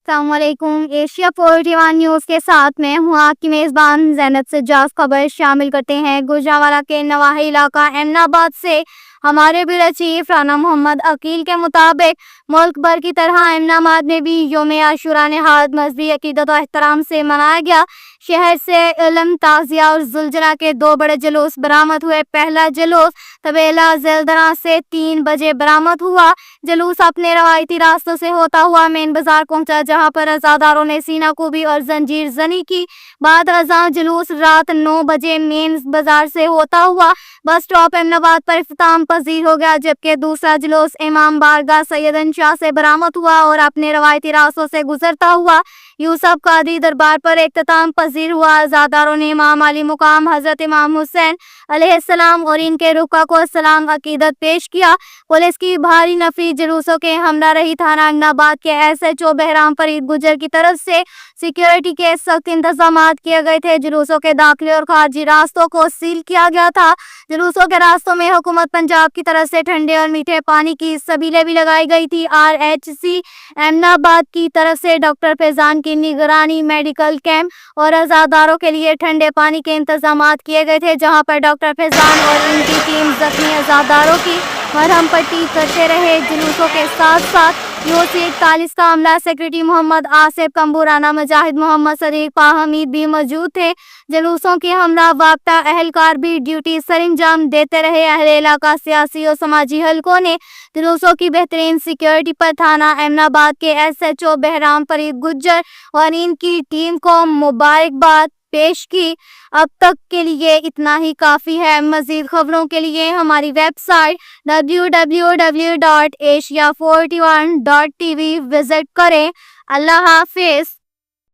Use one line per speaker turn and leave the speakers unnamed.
अस्सलाम वालेकुम। Asia 41 news के साथ मैं हूँ आपकी मेज़बान ज़ैनब सज्जाद। खबर शामिल करते हैं। गुजरांवाला के नवाही इलाका एमनाबाद से हमारे ब्यूरो चीफ राना मोहम्मद अकील के मुताबिक मुल्क भर की तरह एमनाबाद में भी यौम आशूरा नहायत मजहबी अकीदत और एहतराम से मनाया गया। शहर से इल्म, ताज़िया और जुलजला के 2 बड़े जुलूस बरामद हुए। पहला जुलूस तबेला ज़ेलदरा से 3 बजे बरामद हुआ। जुलूस अपने रवायती रास्तों से होता हुआ मेन बाजार पहुंचा, जहां पर अज़ादारों ने सीना कुबी और जंजीर जनी की। बाद अज़ां जुलूस रात 9 बजे मेन बाजार से होता हुआ बस स्टॉप एमनाबाद पर इख्तिताम पजीर हो गया, जबकि दूसरा जुलूस इमाम बारगाह सैयदन शाह से बरामद हुआ और अपने रवायती रास्तों से गुजरता हुआ यूसुफ कादरी दरबार पर इख्तिताम पजीर हुआ। अज़ादारों ने इमाम अली मुकाम हजरत इमाम हुसैन अलैहिस्सलाम और इनके रुका को सलाम अकीदत पेश किया। पुलिस की भारी नफरी जुलूसों के हमरा रही थाना एमनाबाद के SHO बहराम फरीद गुजर की तरफ से सिक्योरिटी के सख्त इंतजाम किए गए थे। जुलूसों के दाखिले और खारजी रास्तों को सील किया गया था। जुलूसों के रास्तों में हुकूमत पंजाब की तरफ से ठंडे और मीठे पानी की सबीलें भी लगाई गई थी। RHC एमनाबाद की तरफ से डॉक्टर फैजान की निगरानी मेडिकल कैंप और अज़ादारों के लिए ठंडे पानी के इंतजाम किए गए थे, जहां पर डॉक्टर फैजान और उनकी टीम जख्मी अज़ादारों की मरहम पट्टी करते रहे। जुलूसों के साथ साथ UC 41 का अमला सेक्रेटरी मोहम्मद आसिफ कंबूराना मुजाहिद मोहम्मद सदीक पाहमीद भी मौजूद थे। जुलूसों के हमरा वाबता अहलकार भी ड्यूटी सरंजाम देते रहे। अहले इलाका, सियासी और समाजी हलकों ने जुलूसों की बेहतरीन सिक्योरिटी पर थाना एमनाबाद के SHO बहराम फरीद गुज्जर और इनकी टीम को मुबारकबाद पेश की। अब तक के लिए इतना ही काफ़ी है। मज़ीद खबरों के लिए हमारी वेबसाइट www.asia41.tv विजिट करें। अल्लाह हाफिज़।